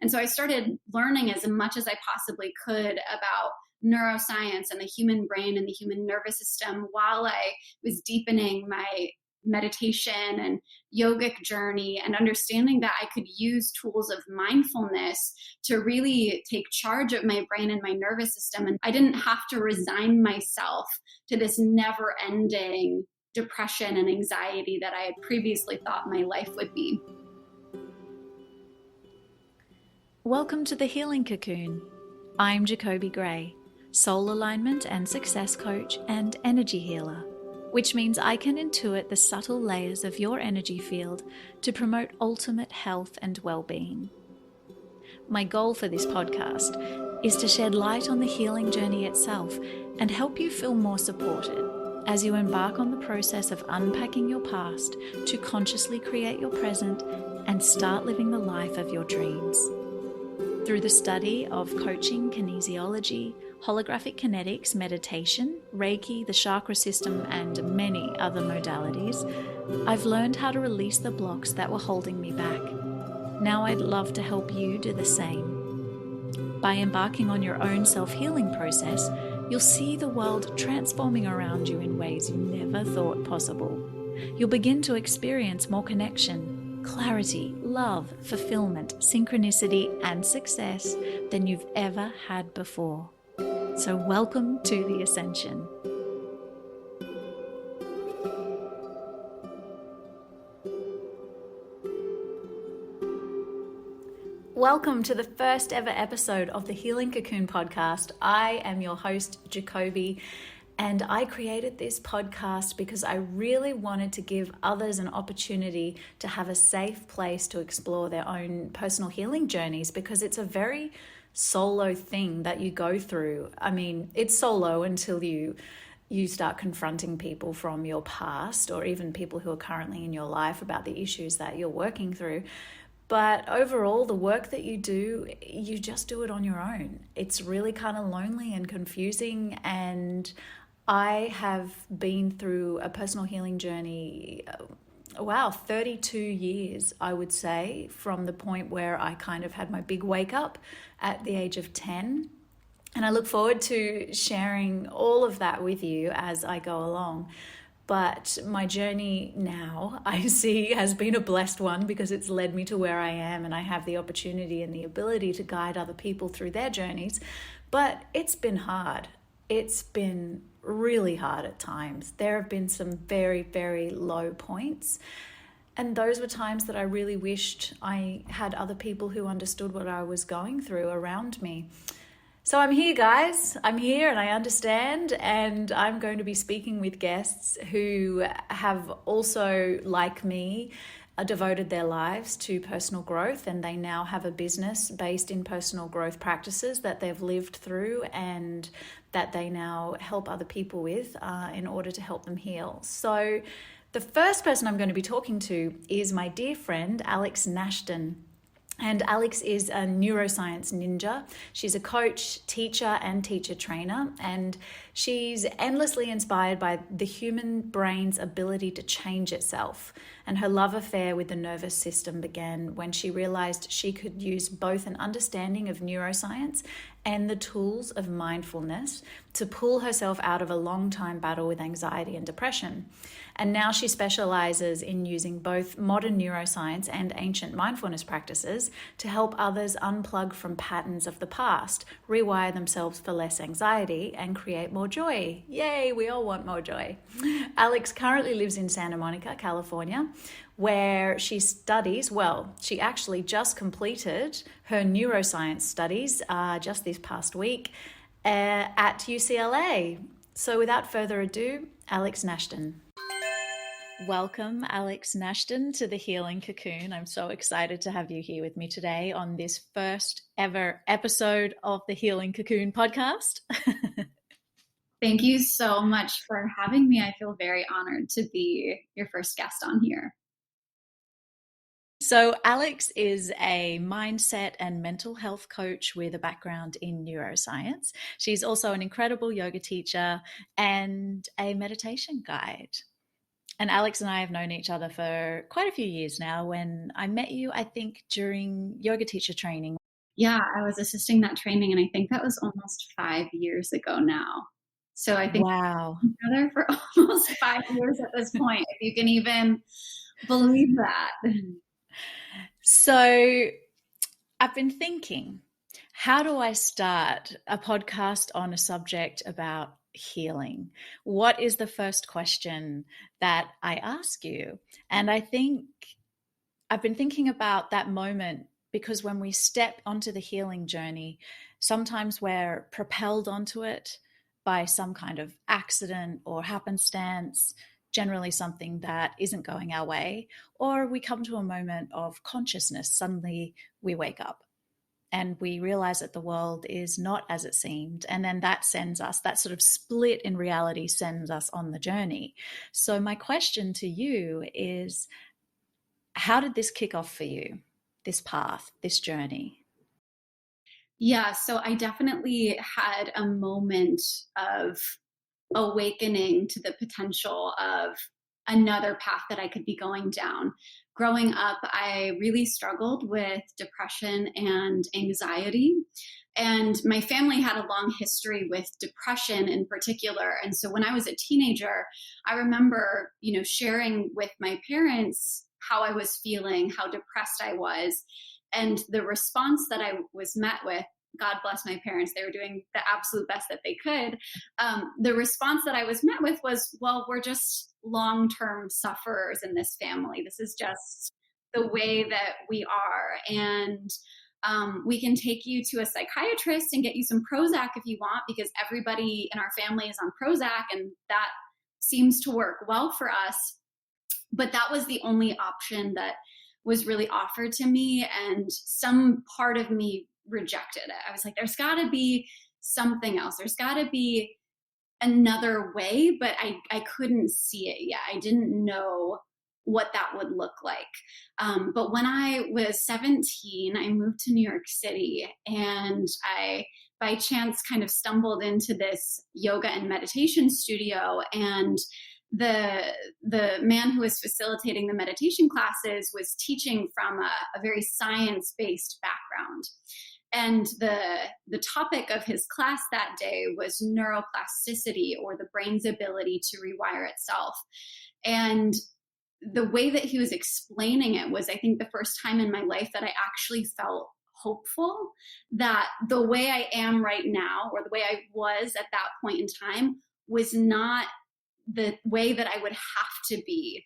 And so I started learning as much as I possibly could about neuroscience and the human brain and the human nervous system while I was deepening my meditation and yogic journey, and understanding that I could use tools of mindfulness to really take charge of my brain and my nervous system. And I didn't have to resign myself to this never ending depression and anxiety that I had previously thought my life would be. Welcome to the Healing Cocoon. I'm Jacoby Gray, soul alignment and success coach and energy healer, which means I can intuit the subtle layers of your energy field to promote ultimate health and well-being. My goal for this podcast is to shed light on the healing journey itself and help you feel more supported as you embark on the process of unpacking your past to consciously create your present and start living the life of your dreams. Through the study of coaching, kinesiology, holographic kinetics, meditation, Reiki, the chakra system, and many other modalities, I've learned how to release the blocks that were holding me back. Now I'd love to help you do the same. By embarking on your own self-healing process, you'll see the world transforming around you in ways you never thought possible. You'll begin to experience more connection, clarity, love, fulfillment, synchronicity, and success than you've ever had before. So welcome to the Ascension. Welcome to the first ever episode of the Healing Cocoon podcast. I am your host, Jacoby, and I created this podcast because I really wanted to give others an opportunity to have a safe place to explore their own personal healing journeys, because it's a very solo thing that you go through. I mean, it's solo until you start confronting people from your past, or even people who are currently in your life, about the issues that you're working through. But overall, the work that you do, you just do it on your own. It's really kind of lonely and confusing, and I have been through a personal healing journey, 32 years, I would say, from the point where I kind of had my big wake up at the age of 10. And I look forward to sharing all of that with you as I go along. But my journey now, I see, has been a blessed one, because it's led me to where I am, and I have the opportunity and the ability to guide other people through their journeys. But it's been hard. It's been really hard at times. There have been some very, very low points. And those were times that I really wished I had other people who understood what I was going through around me. So I'm here, guys. I'm here and I understand. And I'm going to be speaking with guests who have also, like me, devoted their lives to personal growth, and they now have a business based in personal growth practices that they've lived through and that they now help other people with in order to help them heal. So the first person I'm going to be talking to is my dear friend, Alex Nashton. And Alex is a neuroscience ninja. She's a coach, teacher, and teacher trainer. And she's endlessly inspired by the human brain's ability to change itself. And her love affair with the nervous system began when she realized she could use both an understanding of neuroscience and the tools of mindfulness to pull herself out of a long-time battle with anxiety and depression. And now she specializes in using both modern neuroscience and ancient mindfulness practices to help others unplug from patterns of the past, rewire themselves for less anxiety, and create more joy. Yay, we all want more joy. Alex currently lives in Santa Monica, California, where she studies, she actually just completed her neuroscience studies just this past week at UCLA. So without further ado, Alex Nashton. Welcome, Alex Nashton, to the Healing Cocoon. I'm so excited to have you here with me today on this first ever episode of the Healing Cocoon podcast. Thank you so much for having me. I feel very honored to be your first guest on here. So Alex is a mindset and mental health coach with a background in neuroscience. She's also an incredible yoga teacher and a meditation guide. And Alex and I have known each other for quite a few years now. When I met you, I think during yoga teacher training, Yeah, I was assisting that training, and I think that was almost 5 years ago now. So I think Wow. we've been together for almost 5 years at this point, if you can even believe that. So I've been thinking, how do I start a podcast on a subject about healing? What is the first question that I ask you? And I think I've been thinking about that moment because when we step onto the healing journey, sometimes we're propelled onto it by some kind of accident or happenstance, generally something that isn't going our way, or we come to a moment of consciousness. Suddenly we wake up and we realize that the world is not as it seemed. And then that sends us, that sort of split in reality sends us on the journey. So, my question to you is, how did this kick off for you, this path, this journey? Yeah, so I definitely had a moment of awakening to the potential of another path that I could be going down. Growing up, I really struggled with depression and anxiety. And my family had a long history with depression in particular. And so when I was a teenager, I remember, sharing with my parents how I was feeling, how depressed I was. And the response that I was met with, God bless my parents, they were doing the absolute best that they could. The response that I was met with was, well, we're just long term sufferers in this family. This is just the way that we are. And we can take you to a psychiatrist and get you some Prozac if you want, because everybody in our family is on Prozac, and that seems to work well for us. But that was the only option that was really offered to me. And some part of me rejected it. I was like, there's got to be something else. There's got to be another way, but I couldn't see it yet. I didn't know what that would look like. But when I was 17, I moved to New York City, and I, by chance, kind of stumbled into this yoga and meditation studio. And the man who was facilitating the meditation classes was teaching from a very science-based background. And the topic of his class that day was neuroplasticity, or the brain's ability to rewire itself. And the way that he was explaining it was, I think, the first time in my life that I actually felt hopeful that the way I am right now, or the way I was at that point in time, was not the way that I would have to be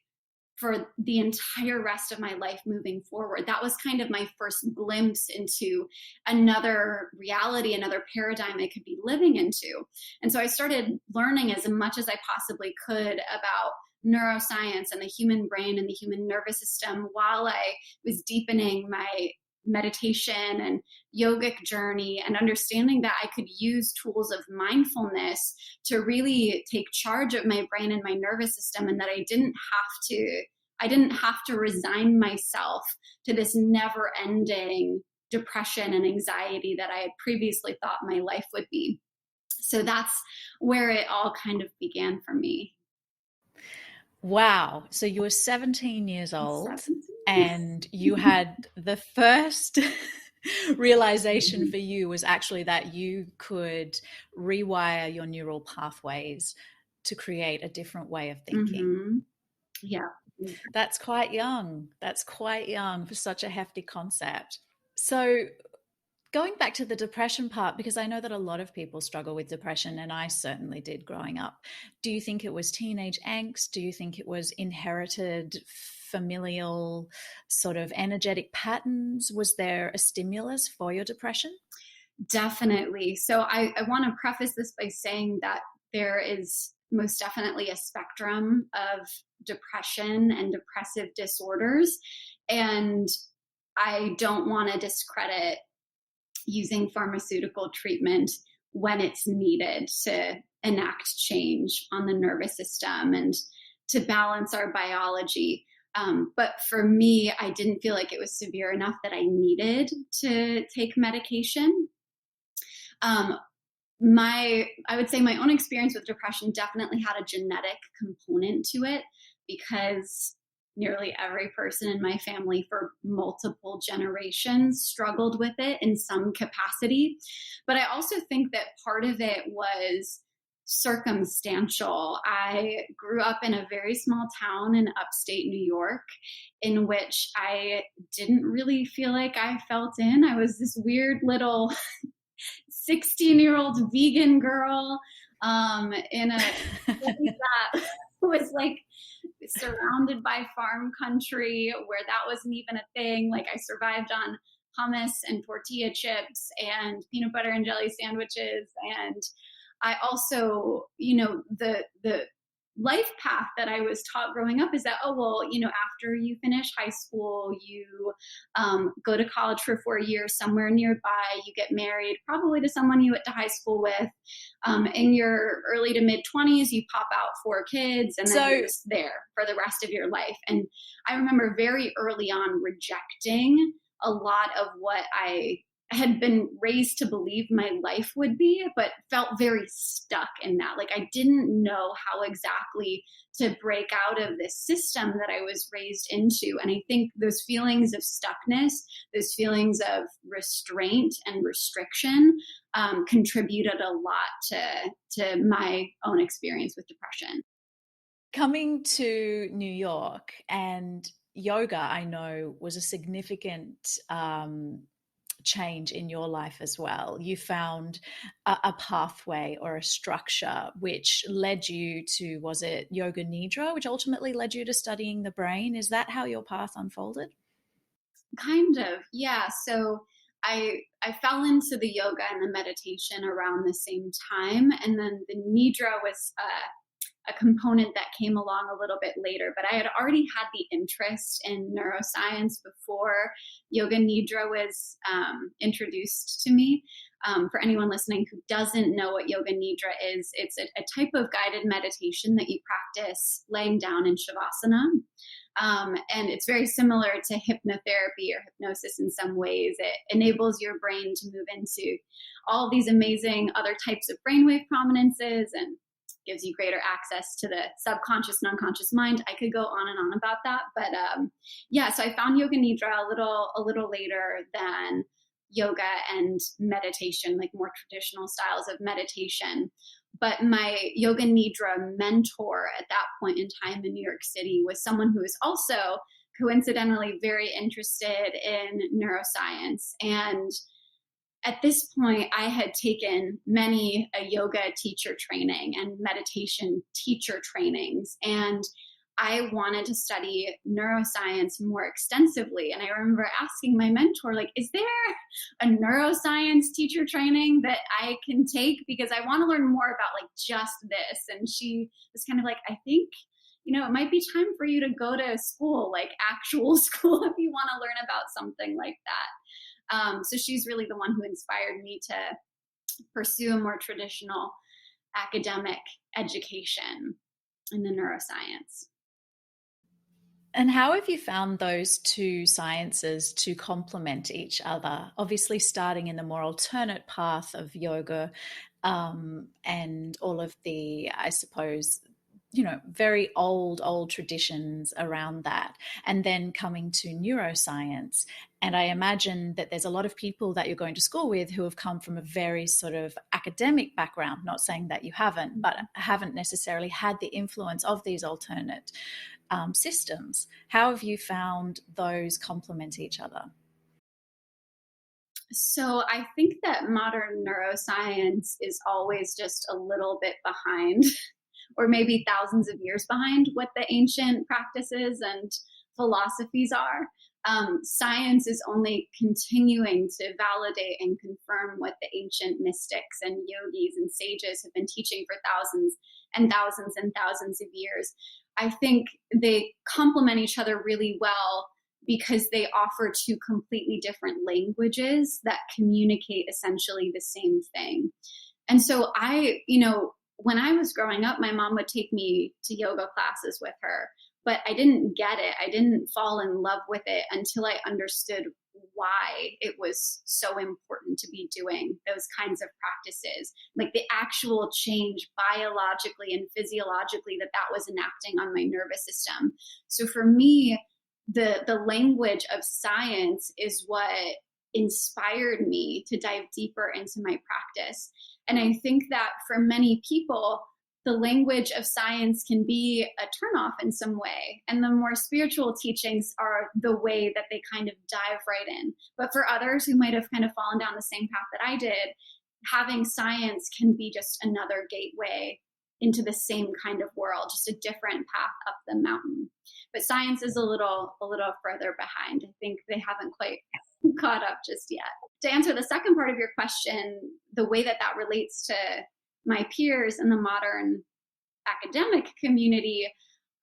for the entire rest of my life moving forward. That was kind of my first glimpse into another reality, another paradigm I could be living into. And so I started learning as much as I possibly could about neuroscience and the human brain and the human nervous system while I was deepening my meditation and yogic journey, and understanding that I could use tools of mindfulness to really take charge of my brain and my nervous system, and that I didn't have to resign myself to this never-ending depression and anxiety that I had previously thought my life would be. So that's where it all kind of began for me. Wow. So you were 17 years old 17. and you had the first realization for you was actually that you could rewire your neural pathways to create a different way of thinking. Mm-hmm. Yeah. That's quite young. That's quite young for such a hefty concept. So, going back to the depression part, because I know that a lot of people struggle with depression, and I certainly did growing up. Do you think it was teenage angst? Do you think it was inherited familial sort of energetic patterns? Was there a stimulus for your depression? Definitely. So I want to preface this by saying that there is most definitely a spectrum of depression and depressive disorders. And I don't want to discredit using pharmaceutical treatment when it's needed to enact change on the nervous system and to balance our biology. But for me, I didn't feel like it was severe enough that I needed to take medication. Um, I would say my own experience with depression definitely had a genetic component to it, because nearly every person in my family for multiple generations struggled with it in some capacity. But I also think that part of it was circumstantial. I grew up in a very small town in upstate New York in which I didn't really feel like I felt in. I was this weird little 16-year-old vegan girl in a city that was like surrounded by farm country where that wasn't even a thing. Like I survived on hummus and tortilla chips and peanut butter and jelly sandwiches. And I also, the life path that I was taught growing up is that, oh, well, after you finish high school, you go to college for 4 years somewhere nearby, you get married, probably to someone you went to high school with. In your early to mid 20s, you pop out 4 kids, and then you're just there for the rest of your life. And I remember very early on rejecting a lot of what I had been raised to believe my life would be, but felt very stuck in that. Like I didn't know how exactly to break out of this system that I was raised into. And I think those feelings of stuckness, those feelings of restraint and restriction contributed a lot to my own experience with depression. Coming to New York, and yoga, I know, was a significant change in your life as well. You found a pathway or a structure which led you to, was it yoga nidra, which ultimately led you to studying the brain? Is that how your path unfolded? Kind of, yeah. So I fell into the yoga and the meditation around the same time, and then the nidra was a component that came along a little bit later. But I had already had the interest in neuroscience before yoga nidra was introduced to me. For anyone listening who doesn't know what yoga nidra is, it's a type of guided meditation that you practice laying down in shavasana. And it's very similar to hypnotherapy or hypnosis in some ways. It enables your brain to move into all these amazing other types of brainwave prominences and gives you greater access to the subconscious and unconscious mind. I could go on and on about that, but yeah. So I found yoga nidra a little later than yoga and meditation, like more traditional styles of meditation. But my yoga nidra mentor at that point in time in New York City was someone who was also coincidentally very interested in neuroscience. And at this point, I had taken many a yoga teacher training and meditation teacher trainings, and I wanted to study neuroscience more extensively. And I remember asking my mentor, like, is there a neuroscience teacher training that I can take? Because I want to learn more about like just this. And she was kind of like, I think, it might be time for you to go to school, like actual school, if you want to learn about something like that. So she's really the one who inspired me to pursue a more traditional academic education in the neuroscience. And how have you found those two sciences to complement each other? Obviously, starting in the more alternate path of yoga and all of the, I suppose, very old traditions around that, and then coming to neuroscience. And I imagine that there's a lot of people that you're going to school with who have come from a very sort of academic background, not saying that you haven't, but haven't necessarily had the influence of these alternate systems. How have you found those complement each other? So I think that modern neuroscience is always just a little bit behind or maybe thousands of years behind what the ancient practices and philosophies are. Science is only continuing to validate and confirm what the ancient mystics and yogis and sages have been teaching for thousands and thousands and thousands of years. I think they complement each other really well because they offer two completely different languages that communicate essentially the same thing. And so when I was growing up, my mom would take me to yoga classes with her, but I didn't get it. I didn't fall in love with it until I understood why it was so important important to be doing those kinds of practices, like the actual change biologically and physiologically that was enacting on my nervous system. So for me, the language of science is what inspired me to dive deeper into my practice. And I think that for many people, the language of science can be a turnoff in some way. And the more spiritual teachings are the way that they kind of dive right in. But for others who might have kind of fallen down the same path that I did, having science can be just another gateway into the same kind of world, just a different path up the mountain. But science is a little further behind. I think they haven't quite caught up just yet. To answer the second part of your question, the way that relates to my peers in the modern academic community,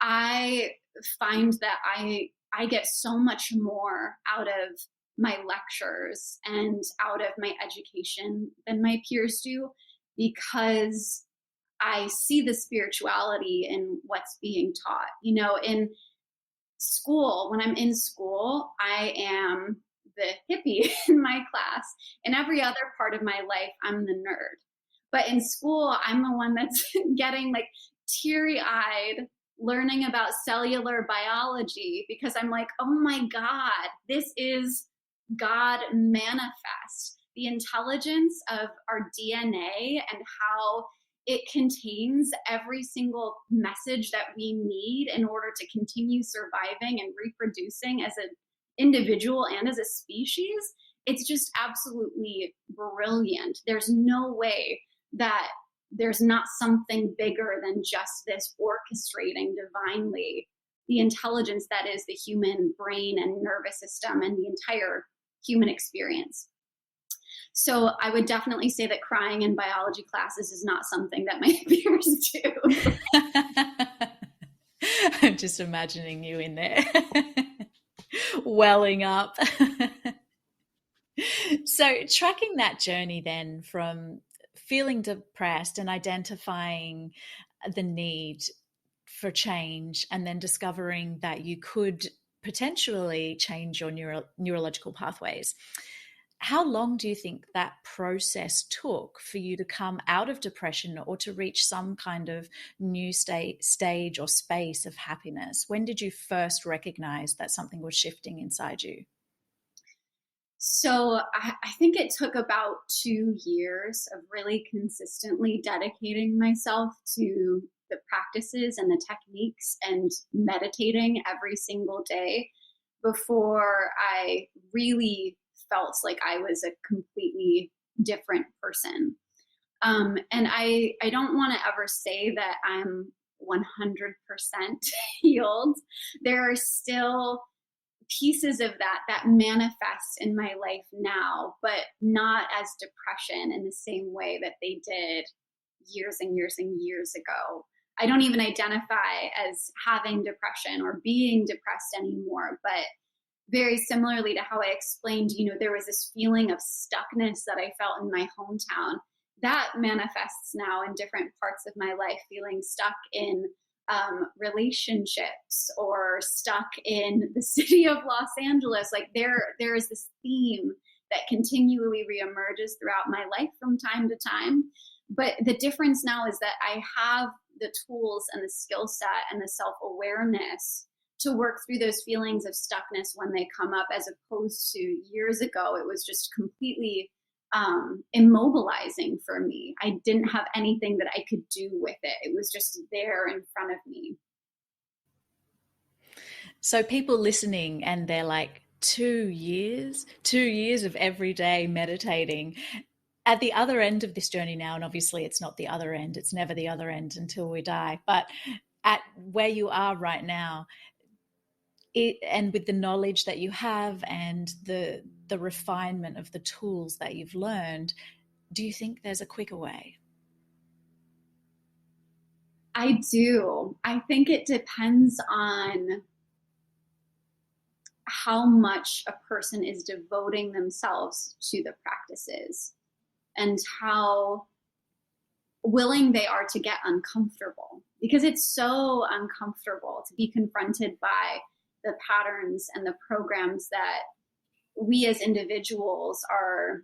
I find that I get so much more out of my lectures and out of my education than my peers do, because I see the spirituality in what's being taught. You know, in school, when I'm in school, I am the hippie in my class. In every other part of my life, I'm the nerd. But in school, I'm the one that's getting like teary-eyed learning about cellular biology, because I'm like, oh my God, this is God manifest. The intelligence of our DNA and how it contains every single message that we need in order to continue surviving and reproducing as an individual and as a species. It's just absolutely brilliant. There's no way that there's not something bigger than just this orchestrating divinely the intelligence that is the human brain and nervous system and the entire human experience. So I would definitely say that crying in biology classes is not something that my peers do. I'm just imagining you in there welling up. So tracking that journey then from feeling depressed and identifying the need for change, and then discovering that you could potentially change your neurological pathways. How long do you think that process took for you to come out of depression or to reach some kind of new stage or space of happiness? When did you first recognize that something was shifting inside you? So I think it took about 2 years of really consistently dedicating myself to the practices and the techniques and meditating every single day before I really felt like I was a completely different person. And I don't want to ever say that I'm 100% healed. There are still pieces of that manifest in my life now, but not as depression in the same way that they did years and years and years ago. I don't even identify as having depression or being depressed anymore, but very similarly to how I explained, you know, there was this feeling of stuckness that I felt in my hometown. That manifests now in different parts of my life, feeling stuck in relationships or stuck in the city of Los Angeles. Like there is this theme that continually reemerges throughout my life from time to time. But the difference now is that I have the tools and the skill set and the self-awareness to work through those feelings of stuckness when they come up, as opposed to years ago, it was just completely immobilizing for me. I didn't have anything that I could do with it. It was just there in front of me. So people listening and they're like, 2 years of everyday meditating. At the other end of this journey now, and obviously it's not the other end, it's never the other end until we die, but at where you are right now, and with the knowledge that you have and the refinement of the tools that you've learned, do you think there's a quicker way? I do. I think it depends on how much a person is devoting themselves to the practices and how willing they are to get uncomfortable, because it's so uncomfortable to be confronted by the patterns and the programs that we as individuals are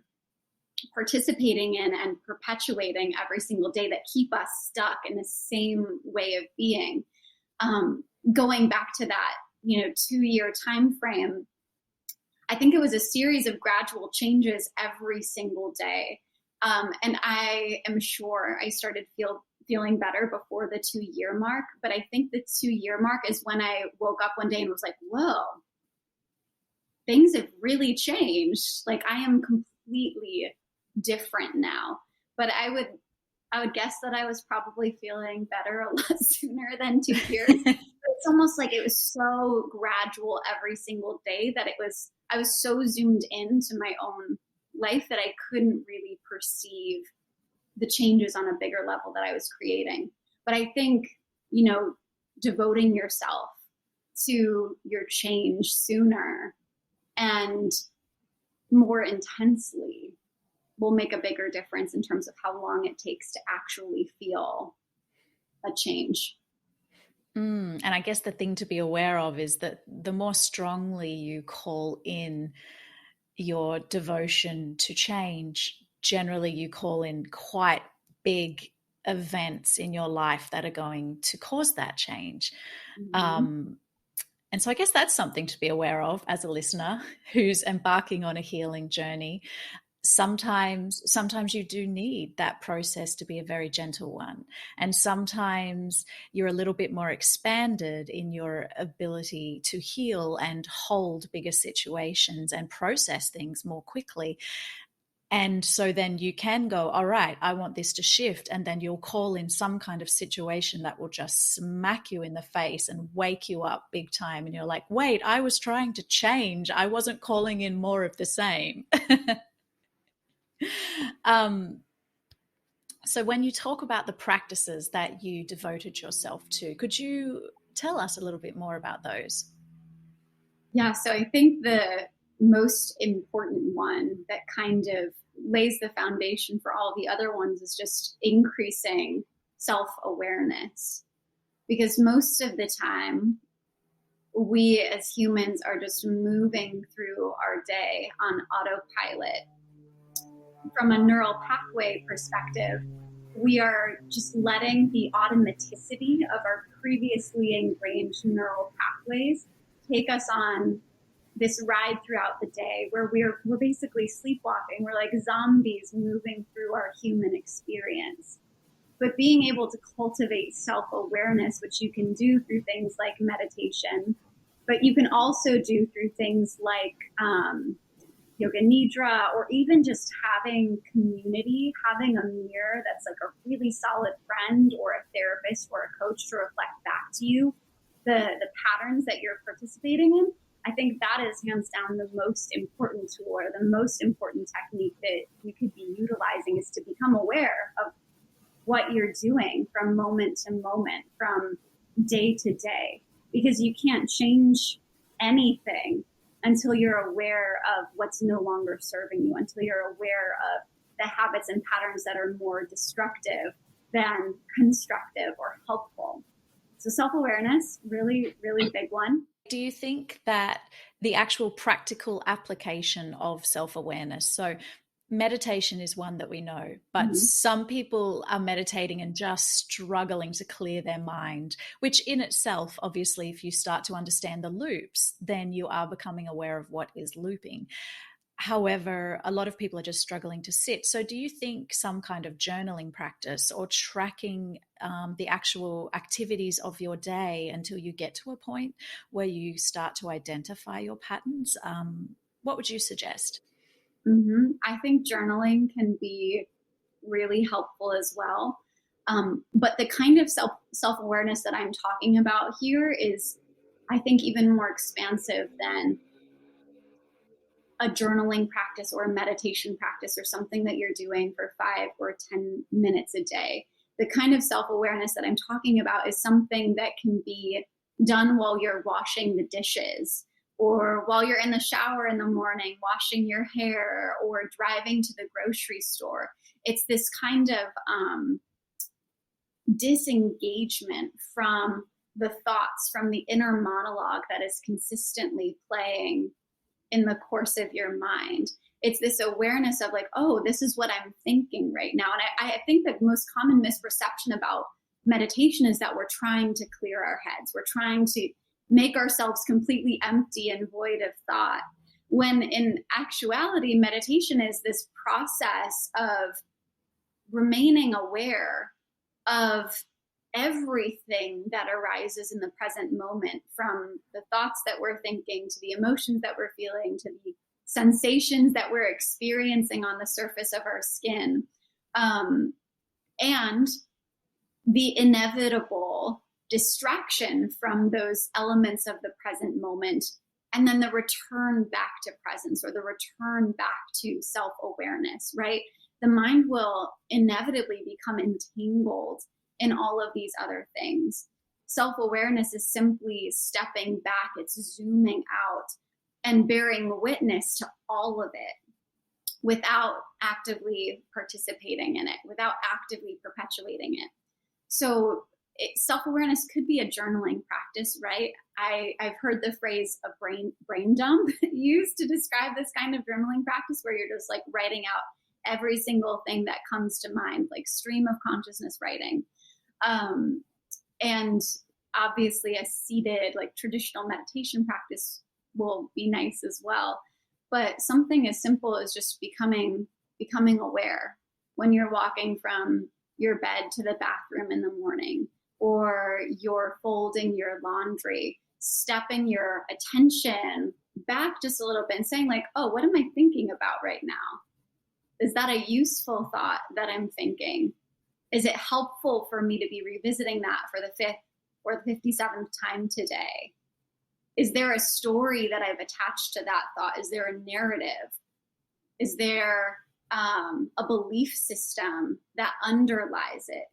participating in and perpetuating every single day that keep us stuck in the same way of being. Going back to that, 2-year time frame, I think it was a series of gradual changes every single day. And I am sure I started feeling better before the 2-year mark. But I think the 2-year mark is when I woke up one day and was like, whoa, things have really changed. Like, I am completely different now. But I would guess that I was probably feeling better a lot sooner than 2 years. It's almost like it was so gradual every single day that I was so zoomed into my own life that I couldn't really perceive the changes on a bigger level that I was creating. But I think, devoting yourself to your change sooner and more intensely will make a bigger difference in terms of how long it takes to actually feel a change. And I guess the thing to be aware of is that the more strongly you call in your devotion to change, generally you call in quite big events in your life that are going to cause that change. Mm-hmm. And so I guess that's something to be aware of as a listener who's embarking on a healing journey. Sometimes you do need that process to be a very gentle one. And sometimes you're a little bit more expanded in your ability to heal and hold bigger situations and process things more quickly. And so then you can go, all right, I want this to shift. And then you'll call in some kind of situation that will just smack you in the face and wake you up big time. And you're like, wait, I was trying to change. I wasn't calling in more of the same. So when you talk about the practices that you devoted yourself to, could you tell us a little bit more about those? Yeah, so I think the most important one that kind of lays the foundation for all the other ones is just increasing self-awareness. Because most of the time, we as humans are just moving through our day on autopilot. From a neural pathway perspective, we are just letting the automaticity of our previously ingrained neural pathways take us on this ride throughout the day where we're basically sleepwalking. We're like zombies moving through our human experience. But being able to cultivate self-awareness, which you can do through things like meditation, but you can also do through things like yoga nidra, or even just having community, having a mirror that's like a really solid friend or a therapist or a coach to reflect back to you the patterns that you're participating in. I think that is hands down the most important tool, or the most important technique that you could be utilizing, is to become aware of what you're doing from moment to moment, from day to day, because you can't change anything until you're aware of what's no longer serving you, until you're aware of the habits and patterns that are more destructive than constructive or helpful. So self-awareness, really, really big one. Do you think that the actual practical application of self-awareness, so meditation is one that we know, but some people are meditating and just struggling to clear their mind, which in itself, obviously, if you start to understand the loops, then you are becoming aware of what is looping. However, a lot of people are just struggling to sit. So do you think some kind of journaling practice or tracking the actual activities of your day until you get to a point where you start to identify your patterns, what would you suggest? I think journaling can be really helpful as well. But the kind of self-awareness that I'm talking about here is, I think, even more expansive than a journaling practice or a meditation practice or something that you're doing for 5 or 10 minutes a day. The kind of self-awareness that I'm talking about is something that can be done while you're washing the dishes, or while you're in the shower in the morning, washing your hair, or driving to the grocery store. It's this kind of disengagement from the thoughts, from the inner monologue that is consistently playing in the course of your mind. it's this awareness of like, oh, this is what I'm thinking right now. And I think that the most common misperception about meditation is that we're trying to clear our heads. We're trying to make ourselves completely empty and void of thought. When in actuality, meditation is this process of remaining aware of everything that arises in the present moment, from the thoughts that we're thinking to the emotions that we're feeling to the sensations that we're experiencing on the surface of our skin, and the inevitable distraction from those elements of the present moment, and then the return back to presence, or the return back to self-awareness, right? The mind will inevitably become entangled in all of these other things. Self-awareness is simply stepping back, it's zooming out and bearing witness to all of it without actively participating in it, without actively perpetuating it. So self-awareness could be a journaling practice, right? I've heard the phrase a brain dump used to describe this kind of journaling practice, where you're just like writing out every single thing that comes to mind, like stream of consciousness writing. And obviously a seated, like traditional meditation practice will be nice as well. But something as simple as just becoming aware when you're walking from your bed to the bathroom in the morning, or you're folding your laundry, stepping your attention back just a little bit and saying like, oh, what am I thinking about right now? Is that a useful thought that I'm thinking? Is it helpful for me to be revisiting that for the 5th or the 57th time today? Is there a story that I've attached to that thought? Is there a narrative? Is there a belief system that underlies it?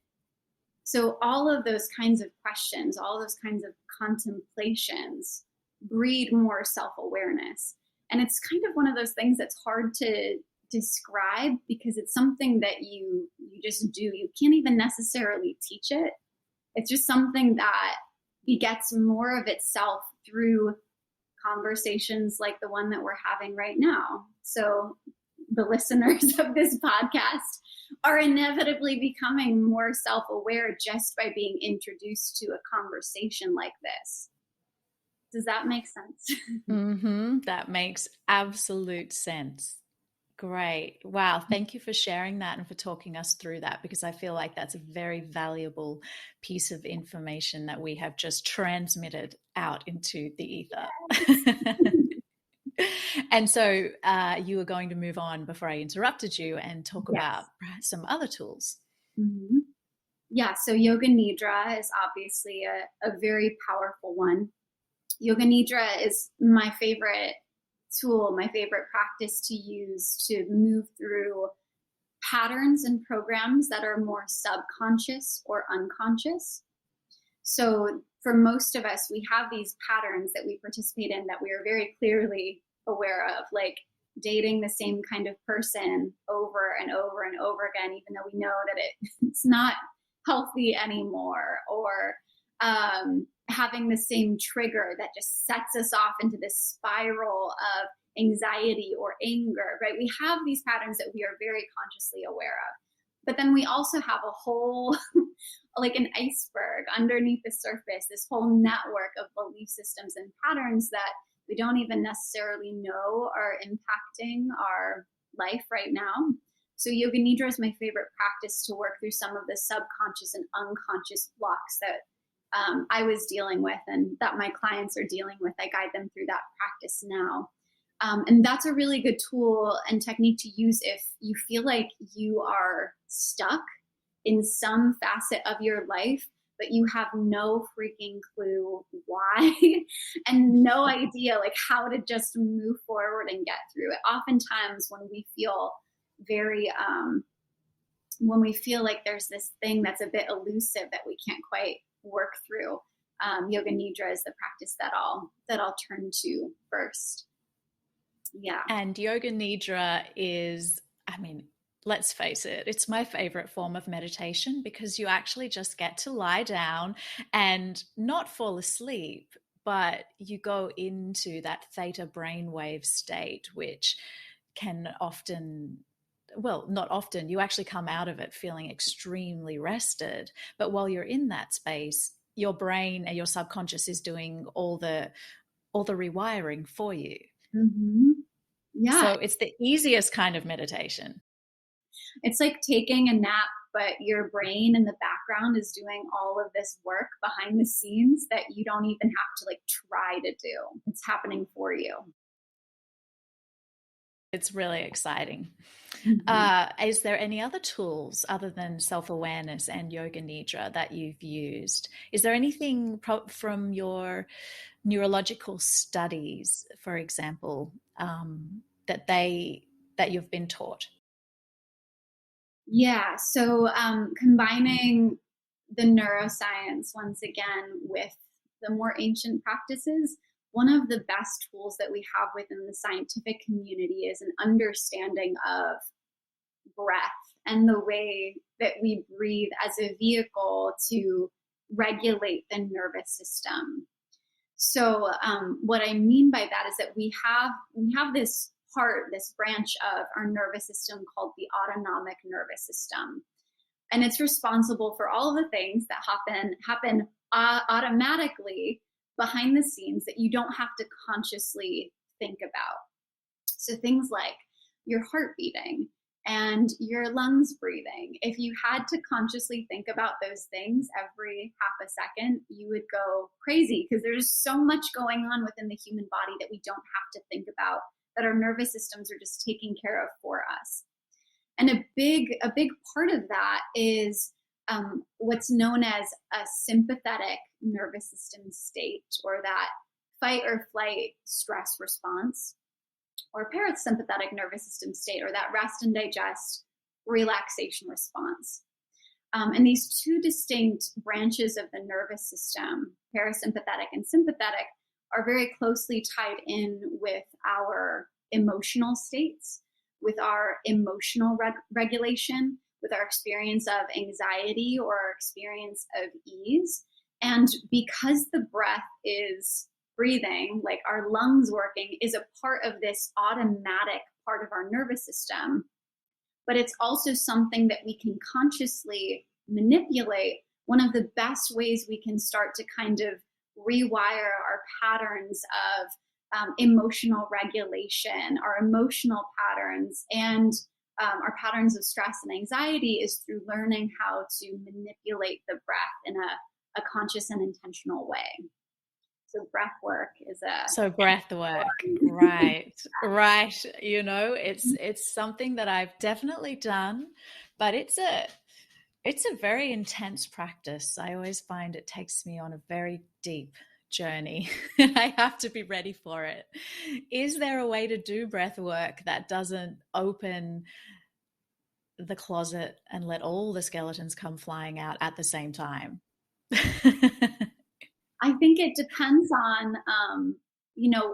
So all of those kinds of questions, all those kinds of contemplations breed more self-awareness. And it's kind of one of those things that's hard to describe, because it's something that you just do. You can't even necessarily teach it. It's just something that begets more of itself through conversations like the one that we're having right now. So the listeners of this podcast are inevitably becoming more self-aware just by being introduced to a conversation like this. Does that make sense? Mm-hmm. That makes absolute sense. Great. Wow. Thank you for sharing that and for talking us through that, because I feel like that's a very valuable piece of information that we have just transmitted out into the ether. And so you were going to move on before I interrupted you and talk about some other tools. Mm-hmm. Yeah. So Yoga Nidra is obviously a very powerful one. Yoga Nidra is my favorite tool, my favorite practice to use to move through patterns and programs that are more subconscious or unconscious. So for most of us, we have these patterns that we participate in that we are very clearly aware of, like dating the same kind of person over and over and over again, even though we know that it's not healthy anymore, or having the same trigger that just sets us off into this spiral of anxiety or anger, right? We have these patterns that we are very consciously aware of. But then we also have a whole, like an iceberg underneath the surface, this whole network of belief systems and patterns that we don't even necessarily know are impacting our life right now. So Yoga Nidra is my favorite practice to work through some of the subconscious and unconscious blocks that I was dealing with and that my clients are dealing with. I guide them through that practice now. And that's a really good tool and technique to use if you feel like you are stuck in some facet of your life, but you have no freaking clue why and no idea like how to just move forward and get through it. Oftentimes when we feel when we feel like there's this thing that's a bit elusive that we can't quite work through, Yoga Nidra is the practice that I'll turn to first. Yeah. And Yoga Nidra is, I mean, let's face it, it's my favorite form of meditation, because you actually just get to lie down and not fall asleep, but you go into that theta brainwave state, which can often, well, not often, you actually come out of it feeling extremely rested. But while you're in that space, your brain and your subconscious is doing all the rewiring for you. Mm-hmm. Yeah. So it's the easiest kind of meditation. It's like taking a nap, but your brain in the background is doing all of this work behind the scenes that you don't even have to like try to do. It's happening for you. It's really exciting. Mm-hmm. Is there any other tools other than self-awareness and yoga nidra that you've used? Is there anything from your neurological studies, for example, that you've been taught? Yeah. So combining the neuroscience once again with the more ancient practices, one of the best tools that we have within the scientific community is an understanding of breath and the way that we breathe as a vehicle to regulate the nervous system. So what I mean by that is that we have this this branch of our nervous system called the autonomic nervous system, and it's responsible for all of the things that happen automatically behind the scenes that you don't have to consciously think about. So things like your heart beating and your lungs breathing. If you had to consciously think about those things every half a second, you would go crazy because there's so much going on within the human body that we don't have to think about, that our nervous systems are just taking care of for us. And a big part of that is what's known as a sympathetic nervous system state, or that fight or flight stress response, or parasympathetic nervous system state, or that rest and digest relaxation response. And these two distinct branches of the nervous system, parasympathetic and sympathetic, are very closely tied in with our emotional states, with our emotional regulation, with our experience of anxiety or our experience of ease. And because the breath is breathing, like our lungs working, is a part of this automatic part of our nervous system, but it's also something that we can consciously manipulate. One of the best ways we can start to kind of rewire our patterns of emotional regulation, our emotional patterns, and our patterns of stress and anxiety is through learning how to manipulate the breath in a conscious and intentional way. So breath work is breath work, right, right. You know, it's something that I've definitely done, but it's a very intense practice. I always find it takes me on a very deep journey. I have to be ready for it. Is there a way to do breath work that doesn't open the closet and let all the skeletons come flying out at the same time? I think it depends on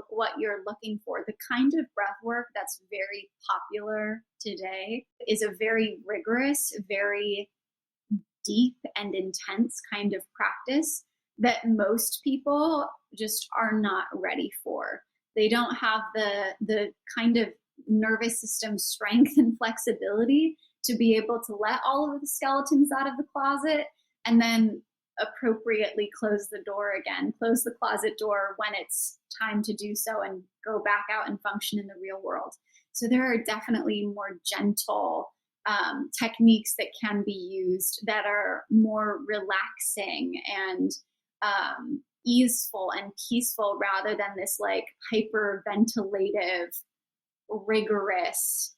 what you're looking for. The kind of breath work that's very popular today is a very rigorous, very deep and intense kind of practice that most people just are not ready for. They don't have the kind of nervous system strength and flexibility to be able to let all of the skeletons out of the closet and then appropriately close the door again, close the closet door when it's time to do so and go back out and function in the real world. So there are definitely more gentle techniques that can be used that are more relaxing and easeful and peaceful, rather than this like hyperventilative, rigorous,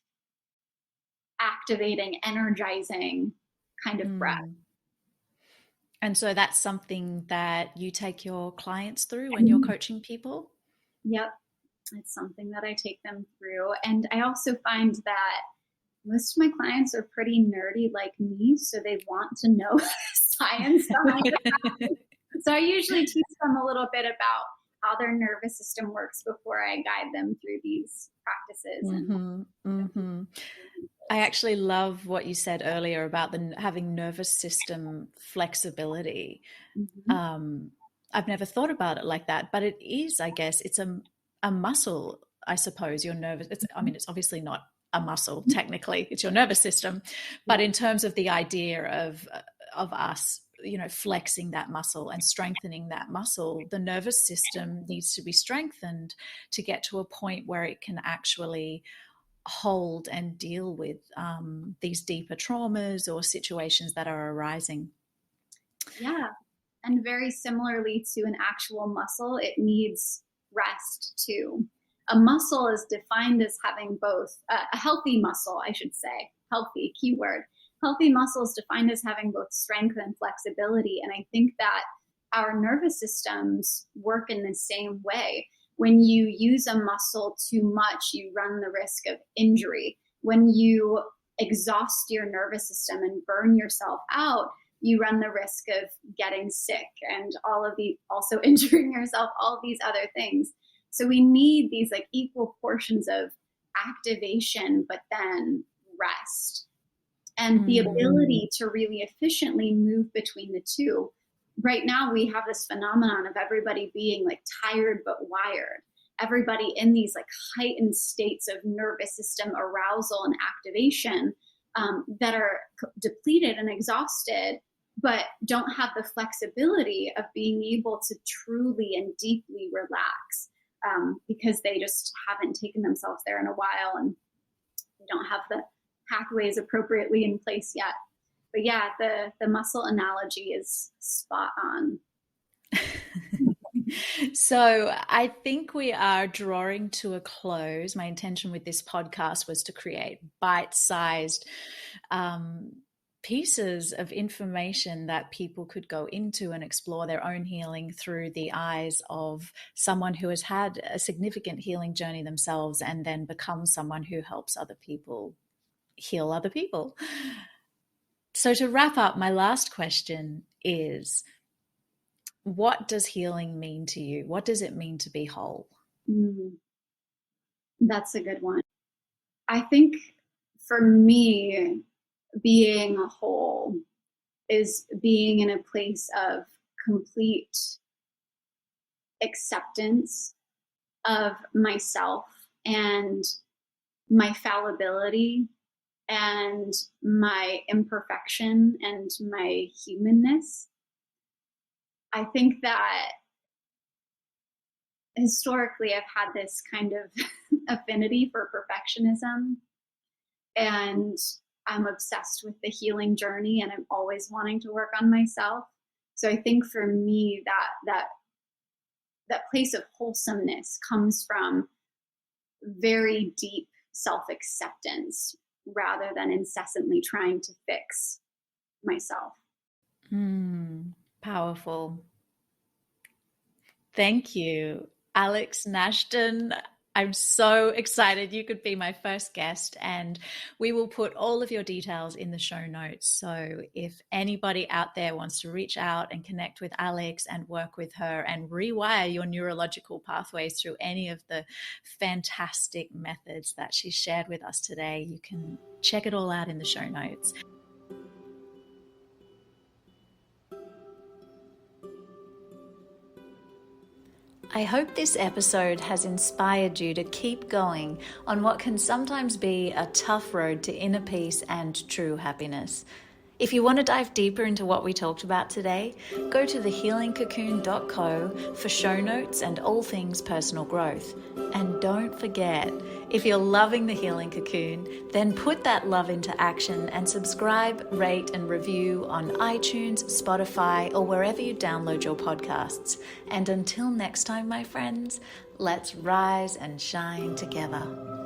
activating, energizing kind of breath. And so that's something that you take your clients through when you're coaching people? Yep. It's something that I take them through. And I also find that most of my clients are pretty nerdy like me, so they want to know science behind it. So I usually teach them a little bit about how their nervous system works before I guide them through these practices. I actually love what you said earlier about having nervous system flexibility. I've never thought about it like that, but it is, I guess, it's a muscle I suppose, your nervous, it's obviously not a muscle, technically, it's your nervous system, but in terms of the idea of us, flexing that muscle and strengthening that muscle, the nervous system needs to be strengthened to get to a point where it can actually hold and deal with these deeper traumas or situations that are arising. Yeah. And very similarly to an actual muscle, it needs rest too. A muscle is defined as having both a healthy muscle, I should say, healthy, keyword. Healthy muscle is defined as having both strength and flexibility. And I think that our nervous systems work in the same way. When you use a muscle too much, you run the risk of injury. When you exhaust your nervous system and burn yourself out, you run the risk of getting sick and all of the, also injuring yourself, all of these other things. So we need these like equal portions of activation, but then rest and the ability to really efficiently move between the two. Right now we have this phenomenon of everybody being like tired but wired. Everybody in these like heightened states of nervous system arousal and activation that are depleted and exhausted, but don't have the flexibility of being able to truly and deeply relax because they just haven't taken themselves there in a while and they don't have the pathways appropriately in place yet. But yeah, the muscle analogy is spot on. So I think we are drawing to a close. My intention with this podcast was to create bite-sized pieces of information that people could go into and explore their own healing through the eyes of someone who has had a significant healing journey themselves and then become someone who helps other people heal other people. So to wrap up, my last question is, what does healing mean to you? What does it mean to be whole? That's a good one. I think for me, being whole is being in a place of complete acceptance of myself and my fallibility and my imperfection and my humanness. I think that historically I've had this kind of affinity for perfectionism, and I'm obsessed with the healing journey and I'm always wanting to work on myself. So I think for me that place of wholesomeness comes from very deep self-acceptance rather than incessantly trying to fix myself. Powerful. Thank you, Alex Nashton. I'm so excited you could be my first guest, and we will put all of your details in the show notes. So if anybody out there wants to reach out and connect with Alex and work with her and rewire your neurological pathways through any of the fantastic methods that she shared with us today, you can check it all out in the show notes. I hope this episode has inspired you to keep going on what can sometimes be a tough road to inner peace and true happiness. If you want to dive deeper into what we talked about today, go to thehealingcocoon.co for show notes and all things personal growth. And don't forget, if you're loving The Healing Cocoon, then put that love into action and subscribe, rate, and review on iTunes, Spotify, or wherever you download your podcasts. And until next time, my friends, let's rise and shine together.